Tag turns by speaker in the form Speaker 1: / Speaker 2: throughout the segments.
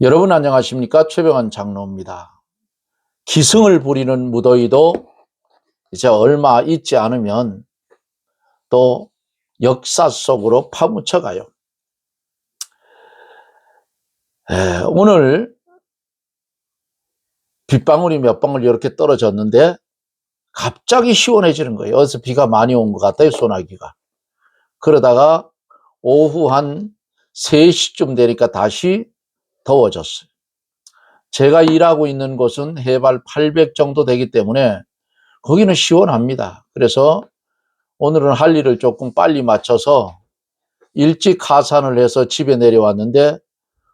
Speaker 1: 여러분 안녕하십니까? 최병환 장로입니다. 기승을 부리는 무더위도 이제 얼마 있지 않으면 또 역사 속으로 파묻혀 가요. 오늘 빗방울이 몇 방울 이렇게 떨어졌는데 갑자기 시원해지는 거예요. 어디서 비가 많이 온 것 같아요, 소나기가. 그러다가 오후 한 3시쯤 되니까 다시 더워졌어요. 제가 일하고 있는 곳은 해발 800 정도 되기 때문에 거기는 시원합니다. 그래서 오늘은 할 일을 조금 빨리 마쳐서 일찍 하산을 해서 집에 내려왔는데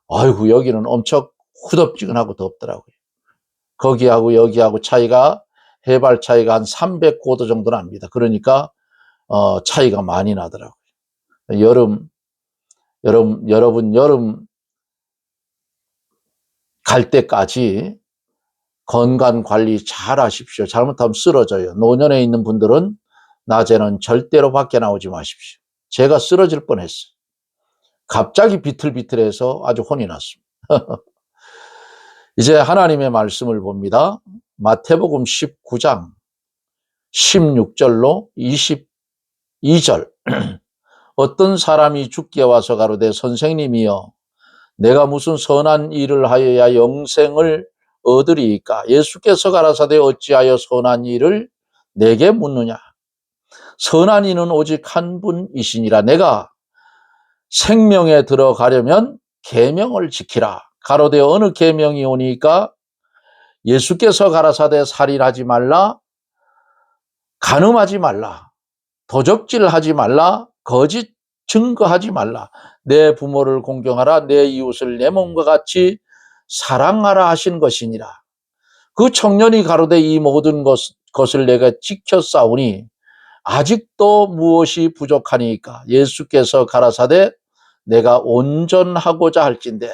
Speaker 1: 아이고 여기는 엄청 후덥지근하고 덥더라고요. 거기하고 여기하고 차이가 해발 차이가 한 309도 정도 납니다. 그러니까 차이가 많이 나더라고요. 여러분 여름 갈 때까지 건강 관리 잘 하십시오. 잘못하면 쓰러져요. 노년에 있는 분들은 낮에는 절대로 밖에 나오지 마십시오. 제가 쓰러질 뻔했어요. 갑자기 비틀비틀해서 아주 혼이 났습니다. 이제 하나님의 말씀을 봅니다. 마태복음 19장 16절로 22절. 어떤 사람이 죽게 와서 가로되 선생님이여 내가 무슨 선한 일을 하여야 영생을 얻으리이까? 예수께서 가라사대 어찌하여 선한 일을 내게 묻느냐? 선한 이는 오직 한 분이시니라. 내가 생명에 들어가려면 계명을 지키라. 가로되 어느 계명이 오니까? 예수께서 가라사대 살인하지 말라, 간음하지 말라, 도적질하지 말라, 거짓 증거하지 말라, 내 부모를 공경하라, 내 이웃을 내 몸과 같이 사랑하라 하신 것이니라. 그 청년이 가로되 이 모든 것을 내가 지켰사오니 아직도 무엇이 부족하니까? 예수께서 가라사대 내가 온전하고자 할진대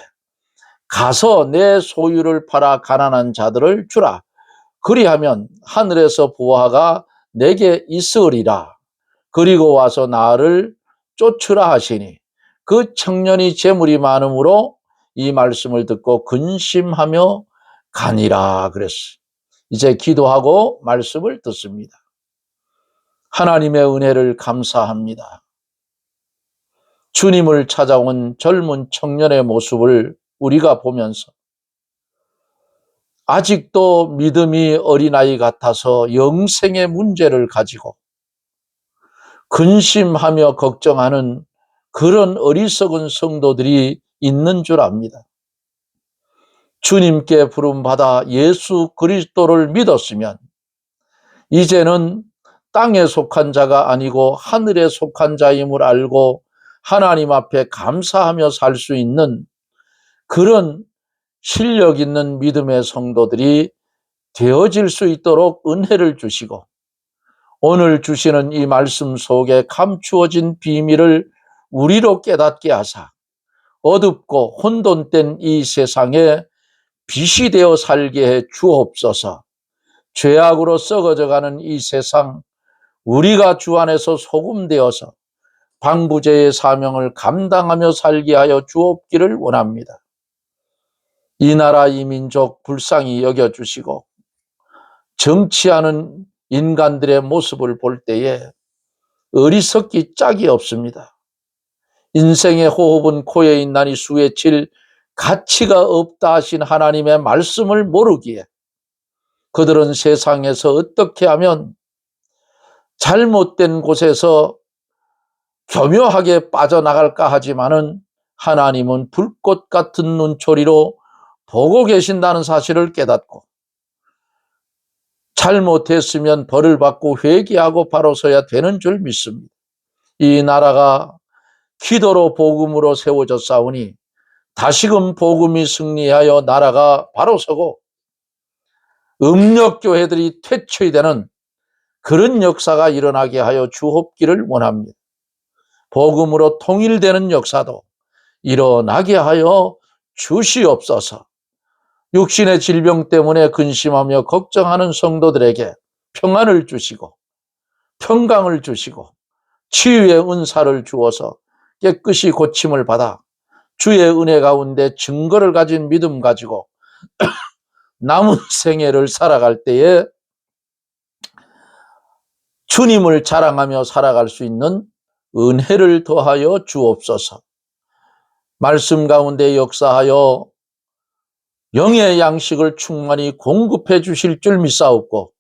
Speaker 1: 가서 내 소유를 팔아 가난한 자들을 주라. 그리하면 하늘에서 보화가 내게 있으리라. 그리고 와서 나를 쫓으라 하시니 그 청년이 재물이 많음으로 이 말씀을 듣고 근심하며 가니라 그랬어요. 이제 기도하고 말씀을 듣습니다. 하나님의 은혜를 감사합니다. 주님을 찾아온 젊은 청년의 모습을 우리가 보면서 아직도 믿음이 어린아이 같아서 영생의 문제를 가지고 근심하며 걱정하는 그런 어리석은 성도들이 있는 줄 압니다. 주님께 부름받아 예수 그리스도를 믿었으면 이제는 땅에 속한 자가 아니고 하늘에 속한 자임을 알고 하나님 앞에 감사하며 살 수 있는 그런 실력 있는 믿음의 성도들이 되어질 수 있도록 은혜를 주시고 오늘 주시는 이 말씀 속에 감추어진 비밀을 우리로 깨닫게 하사 어둡고 혼돈된 이 세상에 빛이 되어 살게 해 주옵소서. 죄악으로 썩어져가는 이 세상 우리가 주 안에서 소금 되어서 방부제의 사명을 감당하며 살게 하여 주옵기를 원합니다. 이 나라 이 민족 불쌍히 여겨주시고 정치하는 인간들의 모습을 볼 때에 어리석기 짝이 없습니다. 인생의 호흡은 코에 있나니 수에 칠 가치가 없다 하신 하나님의 말씀을 모르기에 그들은 세상에서 어떻게 하면 잘못된 곳에서 교묘하게 빠져나갈까 하지만은 하나님은 불꽃 같은 눈초리로 보고 계신다는 사실을 깨닫고 잘못했으면 벌을 받고 회개하고 바로 서야 되는 줄 믿습니다. 이 나라가 기도로 복음으로 세워졌사오니 다시금 복음이 승리하여 나라가 바로 서고 음력교회들이 퇴출되는 그런 역사가 일어나게 하여 주옵기를 원합니다. 복음으로 통일되는 역사도 일어나게 하여 주시옵소서. 육신의 질병 때문에 근심하며 걱정하는 성도들에게 평안을 주시고 평강을 주시고 치유의 은사를 주어서 깨끗이 고침을 받아 주의 은혜 가운데 증거를 가진 믿음 가지고 남은 생애를 살아갈 때에 주님을 자랑하며 살아갈 수 있는 은혜를 더하여 주옵소서. 말씀 가운데 역사하여 영의 양식을 충만히 공급해 주실 줄 믿사옵고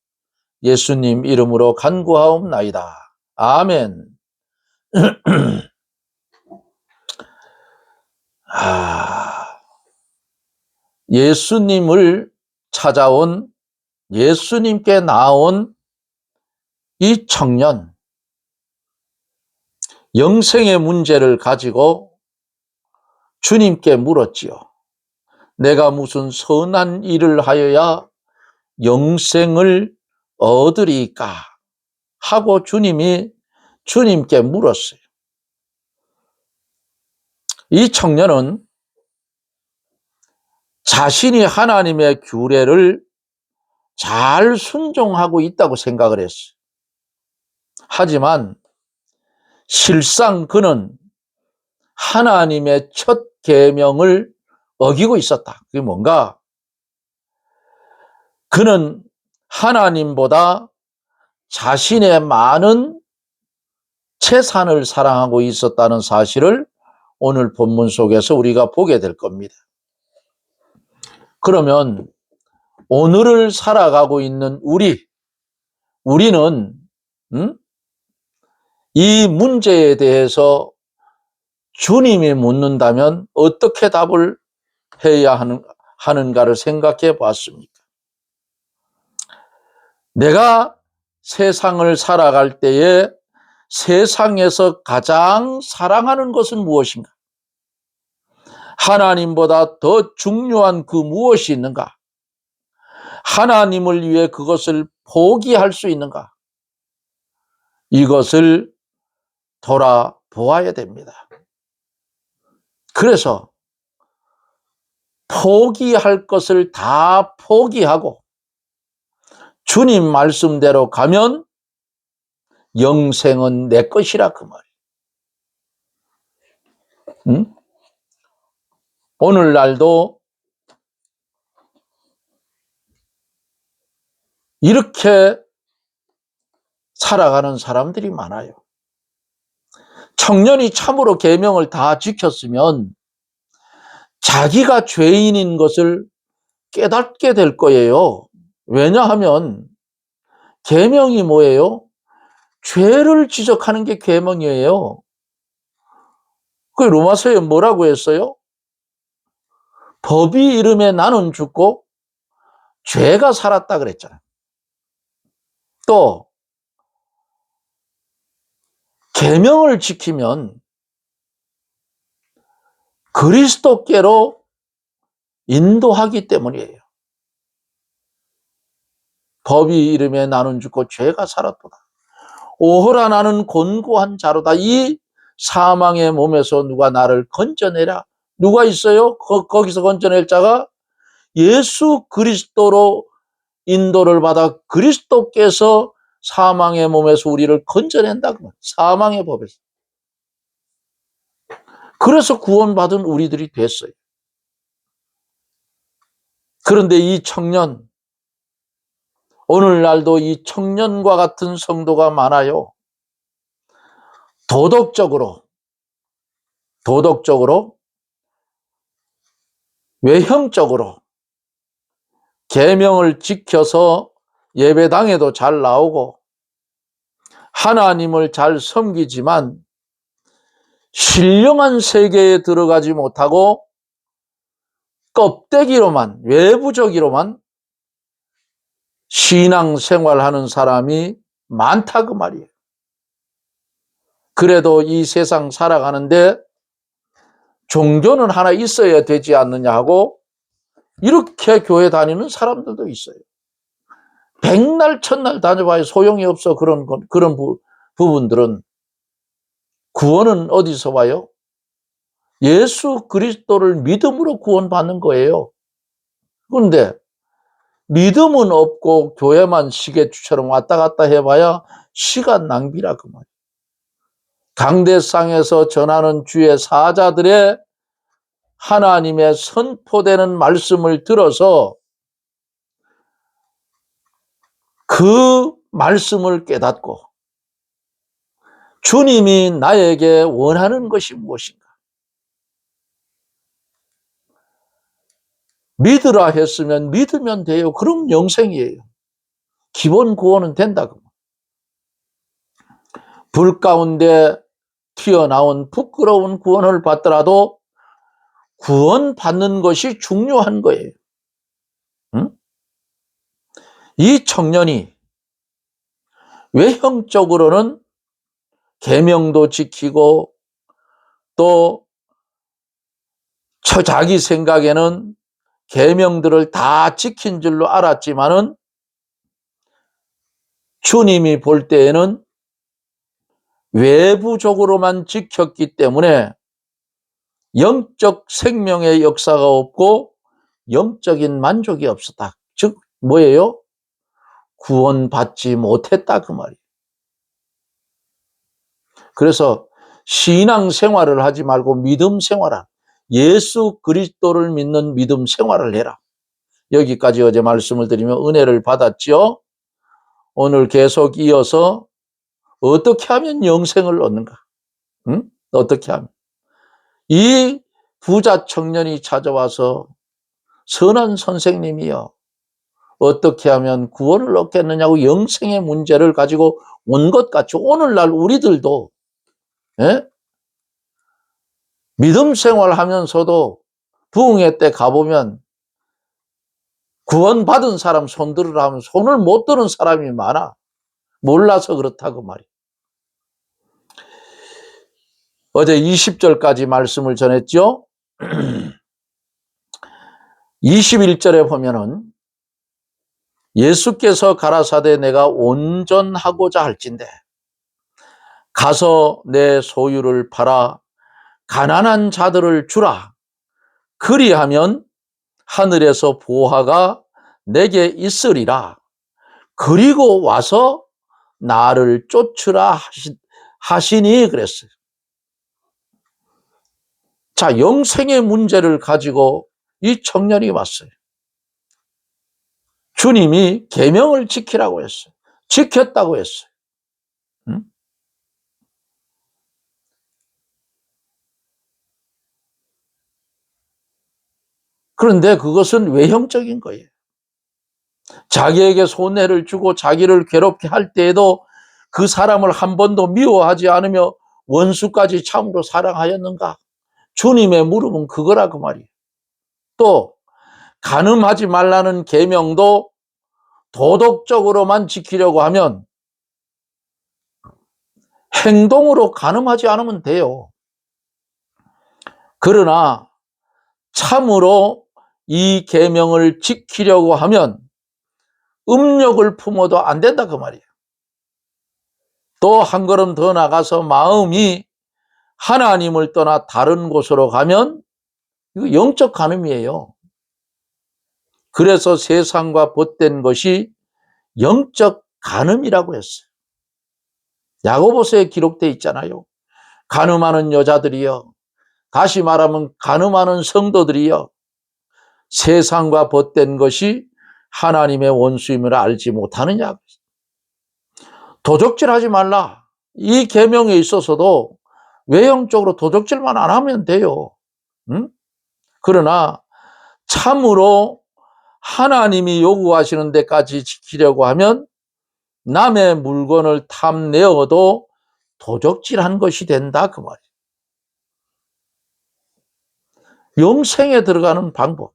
Speaker 1: 예수님 이름으로 간구하옵나이다. 아멘. 예수님을 찾아온, 예수님께 나온 이 청년, 영생의 문제를 가지고 주님께 물었지요. 내가 무슨 선한 일을 하여야 영생을 얻으리까 하고 주님께 물었어요. 이 청년은 자신이 하나님의 규례를 잘 순종하고 있다고 생각을 했어요. 하지만 실상 그는 하나님의 첫 계명을 어기고 있었다. 그게 뭔가? 그는 하나님보다 자신의 많은 재산을 사랑하고 있었다는 사실을 오늘 본문 속에서 우리가 보게 될 겁니다. 그러면 오늘을 살아가고 있는 우리는 이 문제에 대해서 주님이 묻는다면 어떻게 답을 해야 하는가를 생각해 보았습니다. 내가 세상을 살아갈 때에 세상에서 가장 사랑하는 것은 무엇인가? 하나님보다 더 중요한 그 무엇이 있는가? 하나님을 위해 그것을 포기할 수 있는가? 이것을 돌아보아야 됩니다. 그래서 포기할 것을 다 포기하고 주님 말씀대로 가면 영생은 내 것이라 그 말이에요. 오늘날도 이렇게 살아가는 사람들이 많아요. 청년이 참으로 계명을 다 지켰으면 자기가 죄인인 것을 깨닫게 될 거예요. 왜냐하면 계명이 뭐예요? 죄를 지적하는 게 계명이에요. 그 로마서에 뭐라고 했어요? 법이 이름에 나는 죽고 죄가 살았다 그랬잖아요. 또 계명을 지키면 그리스도께로 인도하기 때문이에요. 법이 이름에 나는 죽고 죄가 살았도다. 오호라 나는 곤고한 자로다. 이 사망의 몸에서 누가 나를 건져내라. 누가 있어요? 거기서 건져낼 자가 예수 그리스도로 인도를 받아 그리스도께서 사망의 몸에서 우리를 건져낸다. 사망의 법에서. 그래서 구원받은 우리들이 됐어요. 그런데 이 청년, 오늘날도 이 청년과 같은 성도가 많아요. 도덕적으로, 외형적으로 계명을 지켜서 예배당에도 잘 나오고 하나님을 잘 섬기지만 신령한 세계에 들어가지 못하고 껍데기로만, 외부적으로만 신앙생활하는 사람이 많다 그 말이에요. 그래도 이 세상 살아가는데 종교는 하나 있어야 되지 않느냐 하고 이렇게 교회 다니는 사람들도 있어요. 백날 천날 다녀봐야 소용이 없어. 그런 부분들은. 구원은 어디서 와요? 예수 그리스도를 믿음으로 구원받는 거예요. 그런데 믿음은 없고 교회만 시계추처럼 왔다 갔다 해봐야 시간 낭비라 그 말이에요. 강대상에서 전하는 주의 사자들의 하나님의 선포되는 말씀을 들어서 그 말씀을 깨닫고 주님이 나에게 원하는 것이 무엇인가? 믿으라 했으면 믿으면 돼요. 그럼 영생이에요. 기본 구원은 된다고. 불 가운데 튀어나온 부끄러운 구원을 받더라도 구원받는 것이 중요한 거예요. 응? 이 청년이 외형적으로는 계명도 지키고 또 자기 생각에는 계명들을 다 지킨 줄로 알았지만은 주님이 볼 때에는 외부적으로만 지켰기 때문에 영적 생명의 역사가 없고 영적인 만족이 없었다. 즉 뭐예요? 구원받지 못했다 그 말이에요. 그래서 신앙 생활을 하지 말고 믿음 생활을, 예수 그리스도를 믿는 믿음 생활을 해라. 여기까지 어제 말씀을 드리며 은혜를 받았죠. 오늘 계속 이어서 어떻게 하면 영생을 얻는가? 응? 어떻게 하면? 이 부자 청년이 찾아와서 선한 선생님이여, 어떻게 하면 구원을 얻겠느냐고 영생의 문제를 가지고 온 것 같이 오늘날 우리들도 믿음 생활하면서도 부흥회 때 가보면 구원받은 사람 손 들으라 하면 손을 못 드는 사람이 많아. 몰라서 그렇다고 말이야. 어제 20절까지 말씀을 전했죠. 21절에 보면은 예수께서 가라사대 내가 온전하고자 할진대 가서 내 소유를 팔아 가난한 자들을 주라. 그리하면 하늘에서 보화가 내게 있으리라. 그리고 와서 나를 쫓으라 하시니 그랬어요. 자, 영생의 문제를 가지고 이 청년이 왔어요. 주님이 계명을 지키라고 했어요. 지켰다고 했어요. 응? 그런데 그것은 외형적인 거예요. 자기에게 손해를 주고 자기를 괴롭게 할 때에도 그 사람을 한 번도 미워하지 않으며 원수까지 참으로 사랑하였는가? 주님의 물음은 그거라 그 말이에요. 또 간음하지 말라는 계명도 도덕적으로만 지키려고 하면 행동으로 간음하지 않으면 돼요. 그러나 참으로 이 계명을 지키려고 하면 음욕을 품어도 안 된다 그 말이에요. 또 한 걸음 더 나가서 마음이 하나님을 떠나 다른 곳으로 가면 이거 영적 간음이에요. 그래서 세상과 벗된 것이 영적 간음이라고 했어요. 야고보서에 기록되어 있잖아요. 간음하는 여자들이여, 다시 말하면 간음하는 성도들이여, 세상과 벗된 것이 하나님의 원수임을 알지 못하느냐. 도적질하지 말라. 이 계명에 있어서도 외형적으로 도적질만 안 하면 돼요. 응? 그러나 참으로 하나님이 요구하시는 데까지 지키려고 하면 남의 물건을 탐내어도 도적질한 것이 된다 그 말이에요. 영생에 들어가는 방법.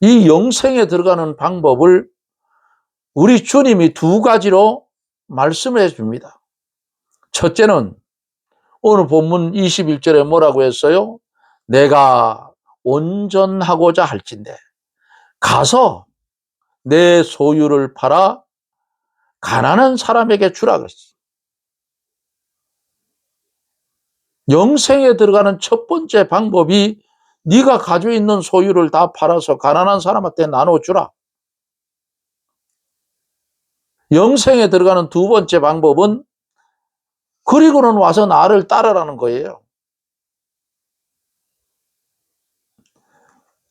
Speaker 1: 이 영생에 들어가는 방법을 우리 주님이 두 가지로 말씀해 줍니다. 첫째는 오늘 본문 21절에 뭐라고 했어요? 내가 온전하고자 할진대 가서 내 소유를 팔아 가난한 사람에게 주라 그랬어요. 영생에 들어가는 첫 번째 방법이 네가 가지고 있는 소유를 다 팔아서 가난한 사람한테 나눠주라. 영생에 들어가는 두 번째 방법은 그리고는 와서 나를 따르라는 거예요.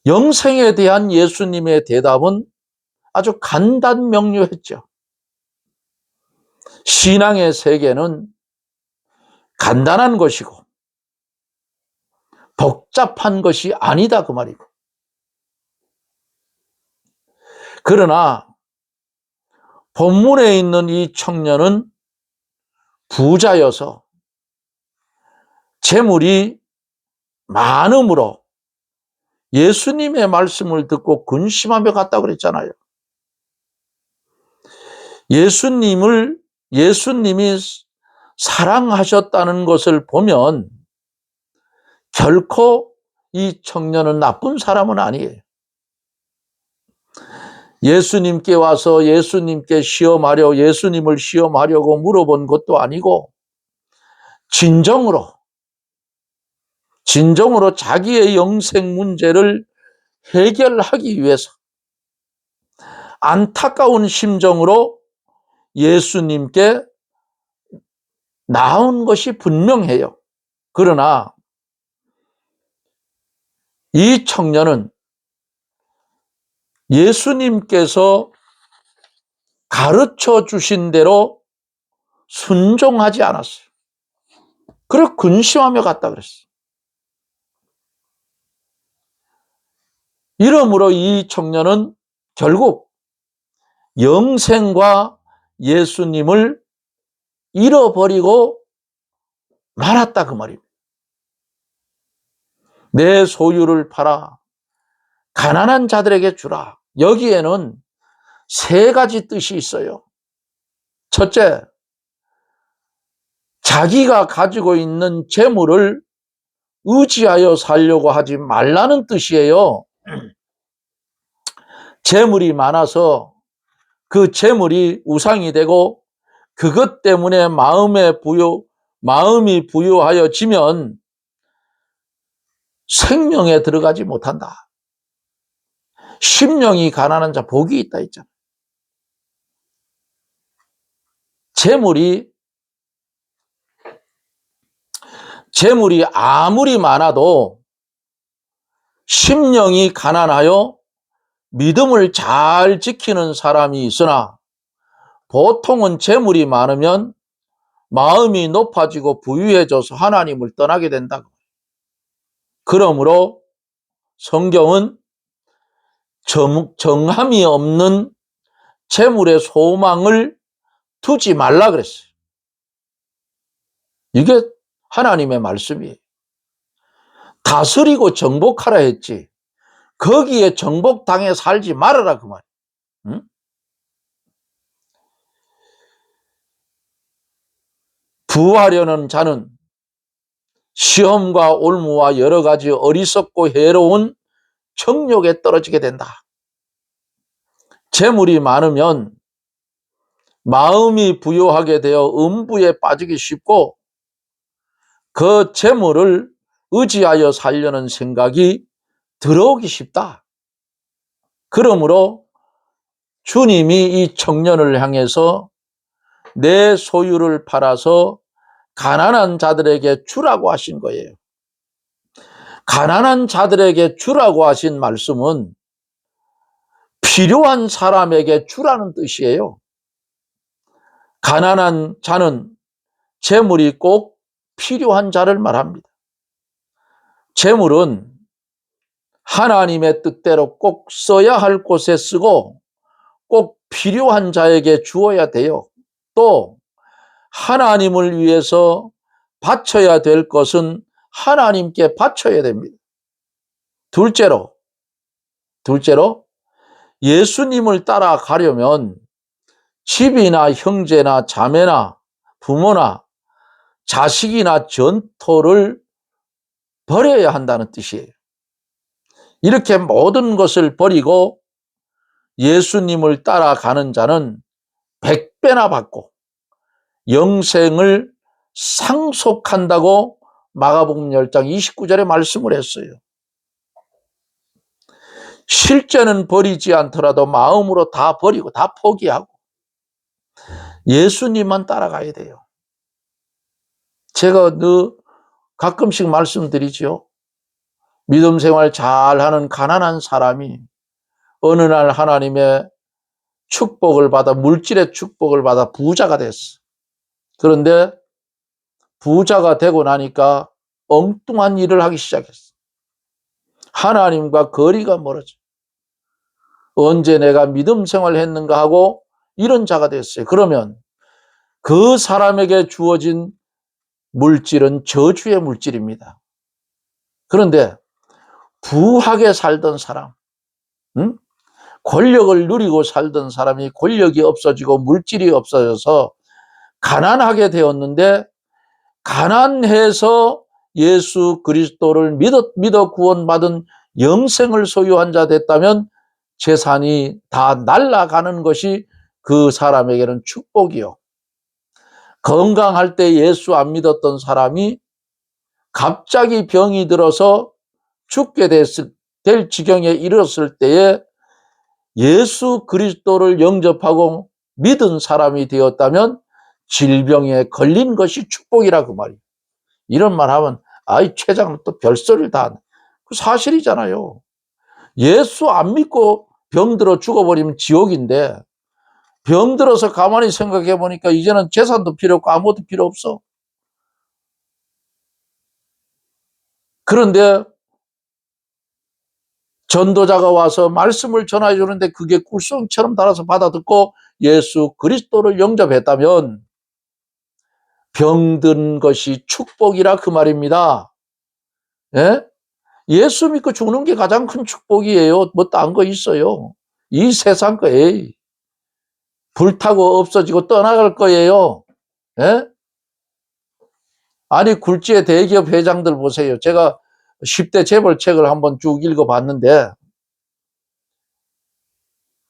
Speaker 1: 영생에 대한 예수님의 대답은 아주 간단명료했죠. 신앙의 세계는 간단한 것이고 복잡한 것이 아니다 그 말이고. 그러나 본문에 있는 이 청년은 부자여서 재물이 많음으로 예수님의 말씀을 듣고 근심하며 갔다 그랬잖아요. 예수님이 사랑하셨다는 것을 보면 결코 이 청년은 나쁜 사람은 아니에요. 예수님께 와서 예수님을 시험하려고 물어본 것도 아니고 진정으로 자기의 영생 문제를 해결하기 위해서 안타까운 심정으로 예수님께 나온 것이 분명해요. 그러나 이 청년은 예수님께서 가르쳐 주신 대로 순종하지 않았어요. 그래서 근심하며 갔다 그랬어요. 이러므로 이 청년은 결국 영생과 예수님을 잃어버리고 말았다 그 말입니다. 내 소유를 팔아 가난한 자들에게 주라. 여기에는 세 가지 뜻이 있어요. 첫째, 자기가 가지고 있는 재물을 의지하여 살려고 하지 말라는 뜻이에요. 재물이 많아서 그 재물이 우상이 되고 그것 때문에 마음이 부유하여지면 생명에 들어가지 못한다. 심령이 가난한 자 복이 있다 했잖아. 재물이 아무리 많아도 심령이 가난하여 믿음을 잘 지키는 사람이 있으나 보통은 재물이 많으면 마음이 높아지고 부유해져서 하나님을 떠나게 된다. 그러므로 성경은 정함이 없는 재물의 소망을 두지 말라 그랬어요. 이게 하나님의 말씀이에요. 다스리고 정복하라 했지. 거기에 정복당해 살지 말아라 그 말이에요. 응? 부하려는 자는 시험과 올무와 여러 가지 어리석고 해로운 정욕에 떨어지게 된다. 재물이 많으면 마음이 부요하게 되어 음부에 빠지기 쉽고 그 재물을 의지하여 살려는 생각이 들어오기 쉽다. 그러므로 주님이 이 청년을 향해서 내 소유를 팔아서 가난한 자들에게 주라고 하신 거예요. 가난한 자들에게 주라고 하신 말씀은 필요한 사람에게 주라는 뜻이에요. 가난한 자는 재물이 꼭 필요한 자를 말합니다. 재물은 하나님의 뜻대로 꼭 써야 할 곳에 쓰고 꼭 필요한 자에게 주어야 돼요. 또 하나님을 위해서 바쳐야 될 것은 하나님께 바쳐야 됩니다. 둘째로 예수님을 따라가려면 집이나 형제나 자매나 부모나 자식이나 전토를 버려야 한다는 뜻이에요. 이렇게 모든 것을 버리고 예수님을 따라가는 자는 100배나 받고 영생을 상속한다고 마가복음 10장 29절에 말씀을 했어요. 실제는 버리지 않더라도 마음으로 다 버리고 다 포기하고 예수님만 따라가야 돼요. 제가 가끔씩 말씀드리죠. 믿음 생활 잘하는 가난한 사람이 어느 날 하나님의 축복을 받아, 물질의 축복을 받아 부자가 됐어. 그런데 부자가 되고 나니까 엉뚱한 일을 하기 시작했어. 하나님과 거리가 멀어져. 언제 내가 믿음 생활을 했는가 하고 이런 자가 됐어요. 그러면 그 사람에게 주어진 물질은 저주의 물질입니다. 그런데 부하게 살던 사람, 응? 권력을 누리고 살던 사람이 권력이 없어지고 물질이 없어져서 가난하게 되었는데, 가난해서 예수 그리스도를 믿어 구원받은 영생을 소유한 자 됐다면 재산이 다 날아가는 것이 그 사람에게는 축복이요. 건강할 때 예수 안 믿었던 사람이 갑자기 병이 들어서 죽게 될 지경에 이르렀을 때에 예수 그리스도를 영접하고 믿은 사람이 되었다면 질병에 걸린 것이 축복이라 그 말이에요. 이런 말 하면 아이 최장은 또 별소리를 다 하네. 그 사실이잖아요. 예수 안 믿고 병들어 죽어버리면 지옥인데, 병들어서 가만히 생각해 보니까 이제는 재산도 필요 없고 아무것도 필요 없어. 그런데 전도자가 와서 말씀을 전해 주는데 그게 꿀송처럼 달아서 받아듣고 예수 그리스도를 영접했다면 병든 것이 축복이라 그 말입니다. 예? 예수 믿고 죽는 게 가장 큰 축복이에요. 뭐 딴 거 있어요? 이 세상 거 에이 불타고 없어지고 떠나갈 거예요. 예? 아니 굴지의 대기업 회장들 보세요. 제가 10대 재벌책을 한번 쭉 읽어봤는데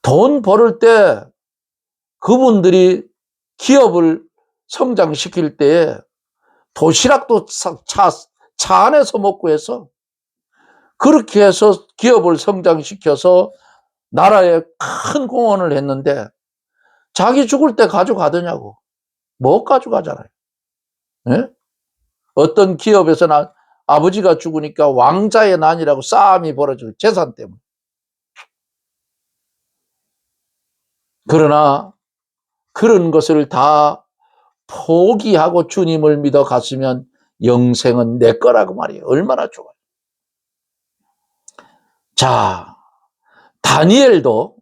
Speaker 1: 돈 벌을 때 그분들이 기업을 성장시킬 때 도시락도 차 안에서 먹고 해서 그렇게 해서 기업을 성장시켜서 나라에 큰 공헌을 했는데 자기 죽을 때 가져가더냐고. 못 가져가잖아요. 예? 어떤 기업에서는 아버지가 죽으니까 왕자의 난이라고 싸움이 벌어지고 재산 때문에. 그러나 그런 것을 다 포기하고 주님을 믿어 갔으면 영생은 내 거라고 말이에요. 얼마나 좋아요. 자, 다니엘도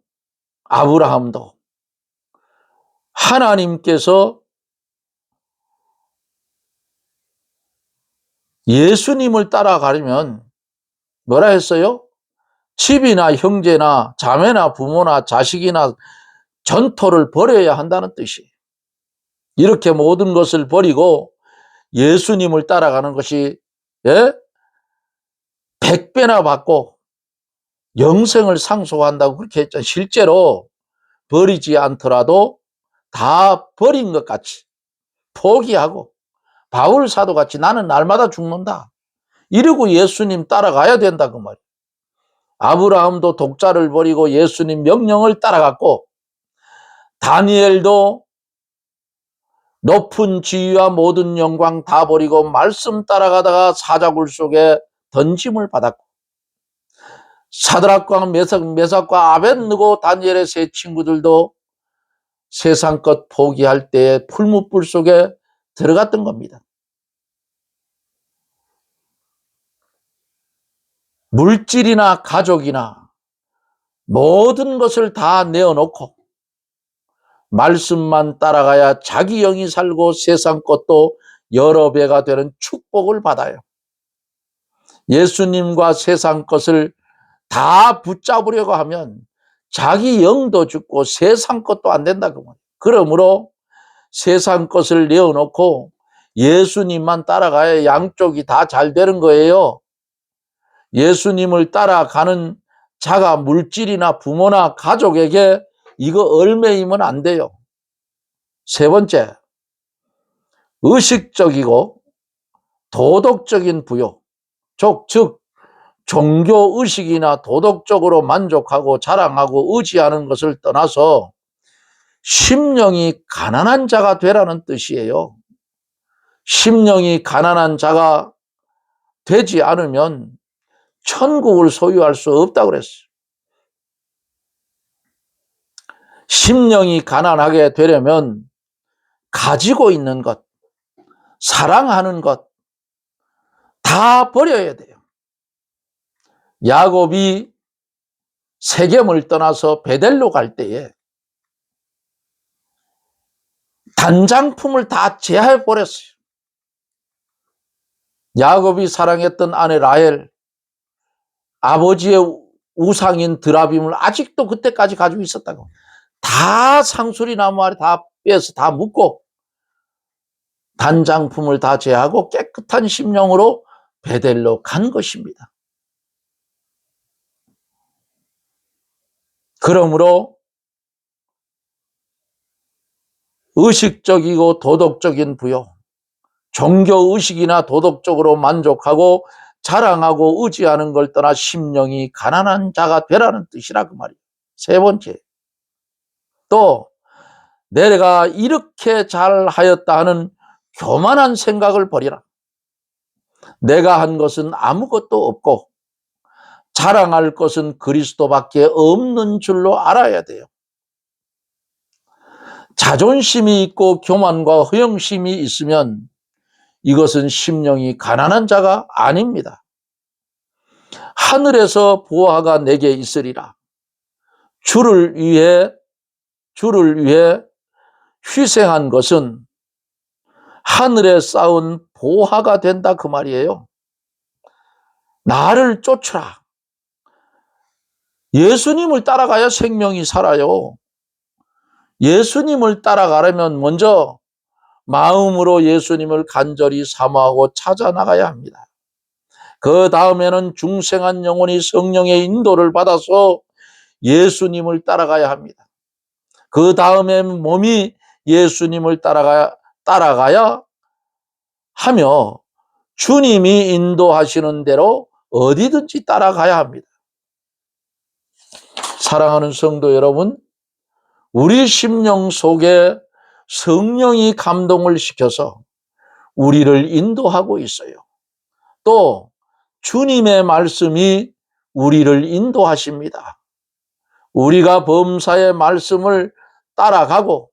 Speaker 1: 아브라함도 하나님께서 예수님을 따라가려면 뭐라 했어요? 집이나 형제나 자매나 부모나 자식이나 전토를 버려야 한다는 뜻이에요. 이렇게 모든 것을 버리고 예수님을 따라가는 것이 100배나 받고 영생을 상속한다고 그렇게 했잖아요. 실제로 버리지 않더라도 다 버린 것 같이 포기하고 바울 사도 같이 나는 날마다 죽는다 이러고 예수님 따라가야 된다 그 말이에요. 아브라함도 독자를 버리고 예수님 명령을 따라갔고, 다니엘도 높은 지위와 모든 영광 다 버리고 말씀 따라가다가 사자굴 속에 던짐을 받았고, 사드락과 메삭과 아벳느고 다니엘의 세 친구들도 세상 것 포기할 때에 풀무불 속에 들어갔던 겁니다. 물질이나 가족이나 모든 것을 다 내어놓고 말씀만 따라가야 자기 영이 살고 세상 것도 여러 배가 되는 축복을 받아요. 예수님과 세상 것을 다 붙잡으려고 하면 자기 영도 죽고 세상 것도 안 된다 그 말이에요. 그러므로 세상 것을 내어놓고 예수님만 따라가야 양쪽이 다 잘 되는 거예요. 예수님을 따라가는 자가 물질이나 부모나 가족에게 이거 얽매이면 안 돼요. 세 번째, 의식적이고 도덕적인 부요. 즉 종교의식이나 도덕적으로 만족하고 자랑하고 의지하는 것을 떠나서 심령이 가난한 자가 되라는 뜻이에요. 심령이 가난한 자가 되지 않으면 천국을 소유할 수 없다고 그랬어요. 심령이 가난하게 되려면 가지고 있는 것, 사랑하는 것 다 버려야 돼요. 야곱이 세겜을 떠나서 베델로 갈 때에 단장품을 다 제하해 버렸어요. 야곱이 사랑했던 아내 라헬, 아버지의 우상인 드라빔을 아직도 그때까지 가지고 있었다고. 다 상수리 나무 아래 다 빼서 다 묻고 단장품을 다 제하고 깨끗한 심령으로 베델로 간 것입니다. 그러므로 의식적이고 도덕적인 부여, 종교의식이나 도덕적으로 만족하고 자랑하고 의지하는 걸 떠나 심령이 가난한 자가 되라는 뜻이라 그 말이에요. 세 번째, 또 내가 이렇게 잘하였다 하는 교만한 생각을 버리라. 내가 한 것은 아무것도 없고 자랑할 것은 그리스도밖에 없는 줄로 알아야 돼요. 자존심이 있고 교만과 허영심이 있으면 이것은 심령이 가난한 자가 아닙니다. 하늘에서 보화가 내게 있으리라. 주를 위해 희생한 것은 하늘에 쌓은 보화가 된다 그 말이에요. 나를 쫓으라. 예수님을 따라가야 생명이 살아요. 예수님을 따라가려면 먼저 마음으로 예수님을 간절히 사모하고 찾아 나가야 합니다. 그 다음에는 중생한 영혼이 성령의 인도를 받아서 예수님을 따라가야 합니다. 그 다음에 몸이 예수님을 따라가야 하며 주님이 인도하시는 대로 어디든지 따라가야 합니다. 사랑하는 성도 여러분, 우리 심령 속에 성령이 감동을 시켜서 우리를 인도하고 있어요. 또 주님의 말씀이 우리를 인도하십니다. 우리가 범사의 말씀을 따라가고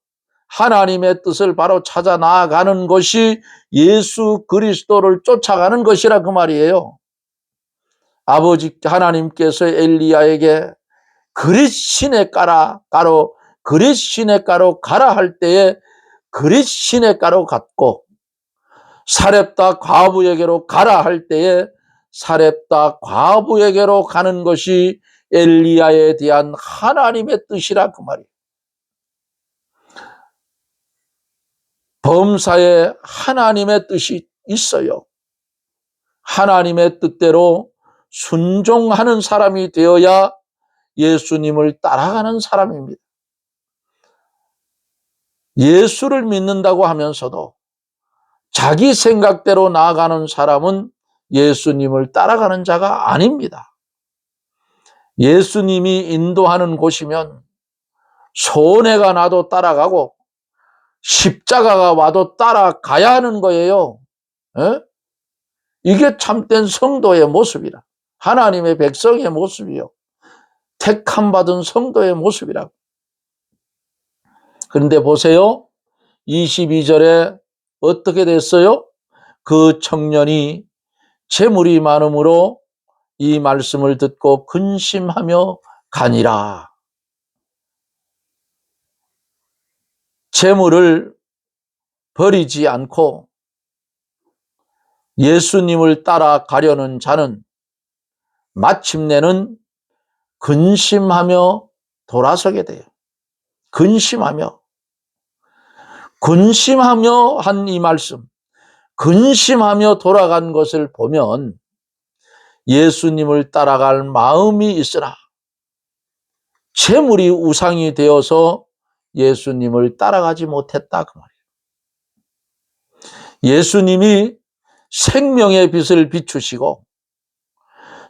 Speaker 1: 하나님의 뜻을 바로 찾아 나아가는 것이 예수 그리스도를 쫓아가는 것이라 그 말이에요. 아버지 하나님께서 엘리야에게 그릿 시냇가로 가라 할 때에 그릿 시냇가로 갔고, 사렙다 과부에게로 가라 할 때에 사렙다 과부에게로 가는 것이 엘리야에 대한 하나님의 뜻이라 그 말이에요. 범사에 하나님의 뜻이 있어요. 하나님의 뜻대로 순종하는 사람이 되어야 예수님을 따라가는 사람입니다. 예수를 믿는다고 하면서도 자기 생각대로 나아가는 사람은 예수님을 따라가는 자가 아닙니다. 예수님이 인도하는 곳이면 손해가 나도 따라가고 십자가가 와도 따라가야 하는 거예요. 에? 이게 참된 성도의 모습이라. 하나님의 백성의 모습이요. 택함 받은 성도의 모습이라. 그런데 보세요. 22절에 어떻게 됐어요? 그 청년이 재물이 많음으로 이 말씀을 듣고 근심하며 가니라. 재물을 버리지 않고 예수님을 따라가려는 자는 마침내는 근심하며 돌아서게 돼요. 근심하며 한 이 말씀, 근심하며 돌아간 것을 보면 예수님을 따라갈 마음이 있으나 재물이 우상이 되어서 예수님을 따라가지 못했다 그 말이에요. 예수님이 생명의 빛을 비추시고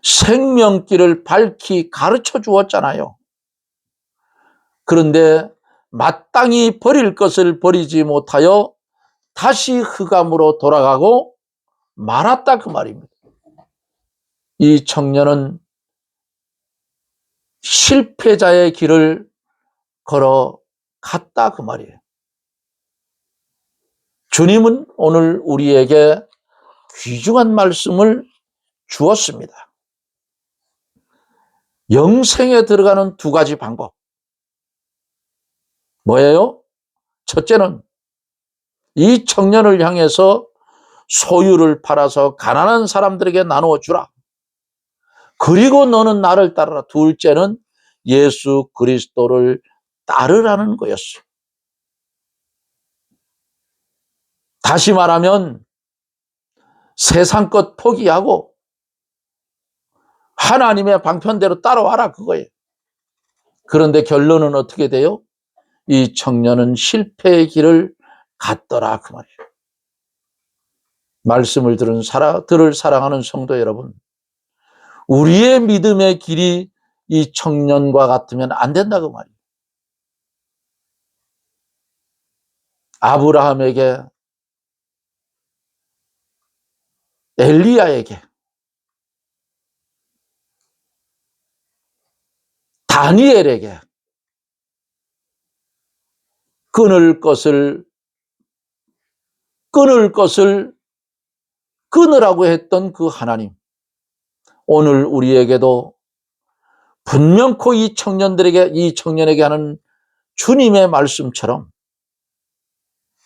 Speaker 1: 생명길을 밝히 가르쳐 주었잖아요. 그런데 마땅히 버릴 것을 버리지 못하여 다시 흑암으로 돌아가고 말았다 그 말입니다. 이 청년은 실패자의 길을 걸어갔다 그 말이에요. 주님은 오늘 우리에게 귀중한 말씀을 주었습니다. 영생에 들어가는 두 가지 방법. 뭐예요? 첫째는 이 청년을 향해서 소유를 팔아서 가난한 사람들에게 나누어 주라. 그리고 너는 나를 따르라. 둘째는 예수 그리스도를 따르라는 거였어요. 다시 말하면 세상 것 포기하고 하나님의 방편대로 따라와라 그거예요. 그런데 결론은 어떻게 돼요? 이 청년은 실패의 길을 갔더라 그 말이에요. 말씀을 들을 사랑하는 성도 여러분, 우리의 믿음의 길이 이 청년과 같으면 안 된다 그 말이에요. 아브라함에게, 엘리야에게, 다니엘에게 끊을 것을 끊으라고 했던 그 하나님, 오늘 우리에게도 분명코 이 청년에게 하는 주님의 말씀처럼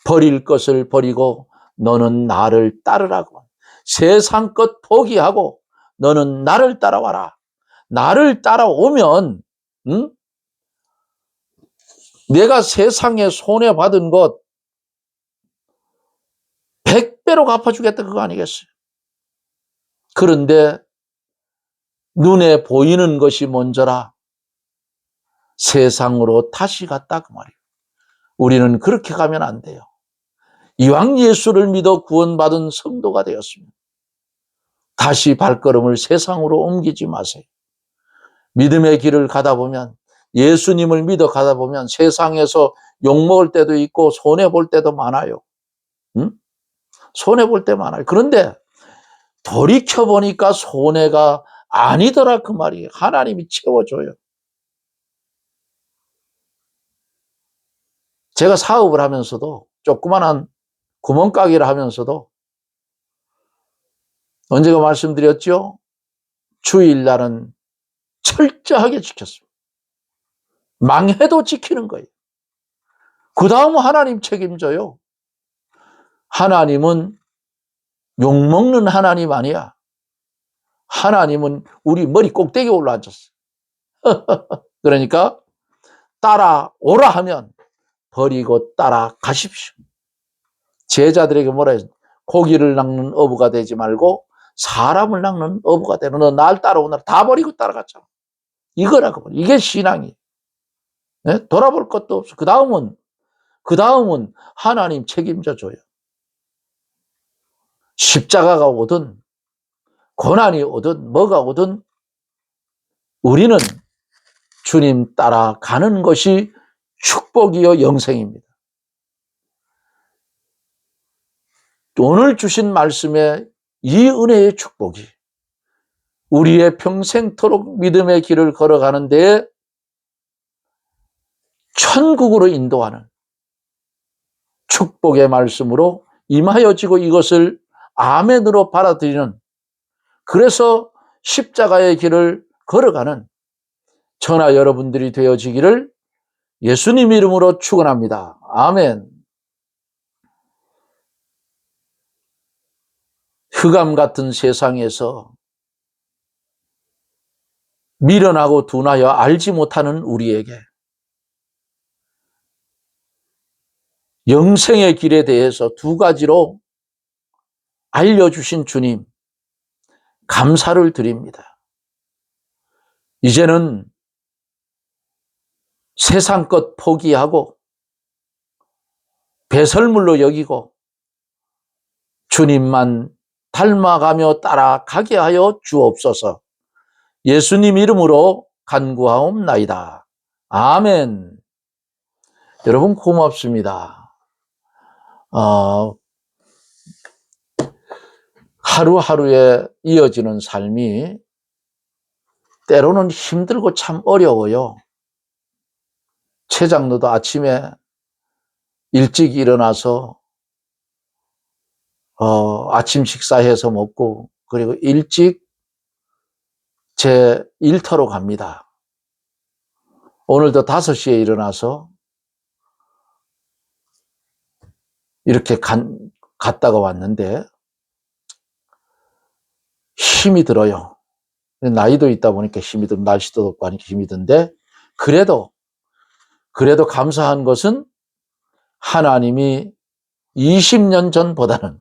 Speaker 1: 버릴 것을 버리고 너는 나를 따르라고, 세상 것 포기하고 너는 나를 따라와라. 나를 따라오면 내가 세상에 손해받은 것 100배로 갚아주겠다 그거 아니겠어요? 그런데 눈에 보이는 것이 먼저라 세상으로 다시 갔다 그 말이에요. 우리는 그렇게 가면 안 돼요. 이왕 예수를 믿어 구원받은 성도가 되었습니다. 다시 발걸음을 세상으로 옮기지 마세요. 믿음의 길을 가다 보면, 예수님을 믿어 가다 보면 세상에서 욕먹을 때도 있고 손해볼 때도 많아요. 손해볼 때 많아요. 그런데 돌이켜보니까 손해가 아니더라 그 말이에요. 하나님이 채워줘요. 제가 사업을 하면서도, 조그만한 구멍가게를 하면서도 언제가 말씀드렸죠? 주일날은 철저하게 지켰습니다. 망해도 지키는 거예요. 그 다음 하나님 책임져요. 하나님은 욕먹는 하나님 아니야. 하나님은 우리 머리 꼭대기에 올라앉았어요. 그러니까 따라오라 하면 버리고 따라가십시오. 제자들에게 뭐라 해요? 고기를 낚는 어부가 되지 말고 사람을 낚는 어부가 되라. 너 날 따라오느라 다 버리고 따라갔잖아. 이거라고. 이게 신앙이에요. 네? 돌아볼 것도 없어. 그 다음은 하나님 책임져 줘요. 십자가가 오든 고난이 오든 뭐가 오든 우리는 주님 따라가는 것이 축복이요 영생입니다. 오늘 주신 말씀에 이 은혜의 축복이 우리의 평생토록 믿음의 길을 걸어가는 데에 천국으로 인도하는 축복의 말씀으로 임하여지고 이것을 아멘으로 받아들이는, 그래서 십자가의 길을 걸어가는 저나 여러분들이 되어지기를 예수님 이름으로 축원합니다. 아멘. 흑암 같은 세상에서 미련하고 둔하여 알지 못하는 우리에게 영생의 길에 대해서 두 가지로 알려주신 주님, 감사를 드립니다. 이제는 세상 것 포기하고 배설물로 여기고 주님만 닮아가며 따라가게 하여 주옵소서. 예수님 이름으로 간구하옵나이다. 아멘. 여러분 고맙습니다. 하루하루에 이어지는 삶이 때로는 힘들고 참 어려워요. 최 장로도 아침에 일찍 일어나서 아침 식사해서 먹고 그리고 일찍 제 일터로 갑니다. 오늘도 5시에 일어나서 이렇게 갔다가 왔는데 힘이 들어요. 나이도 있다 보니까 힘이 들고 날씨도 덥고 하니까 힘이 든데 그래도 감사한 것은 하나님이 20년 전보다는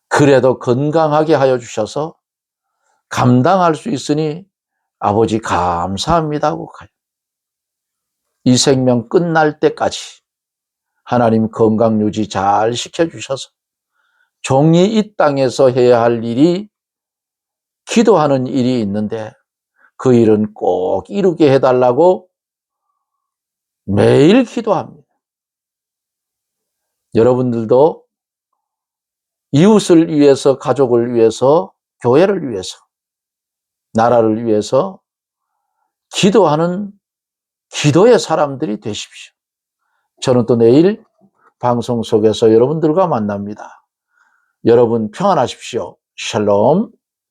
Speaker 1: 그래도 건강하게 하여 주셔서 감당할 수 있으니 아버지 감사합니다 하고 가요. 이 생명 끝날 때까지 하나님 건강 유지 잘 시켜주셔서 종이 이 땅에서 해야 할 일이 기도하는 일이 있는데 그 일은 꼭 이루게 해달라고 매일 기도합니다. 여러분들도 이웃을 위해서, 가족을 위해서, 교회를 위해서, 나라를 위해서 기도하는 기도의 사람들이 되십시오. 저는 또 내일 방송 속에서 여러분들과 만납니다. 여러분 평안하십시오. 샬롬.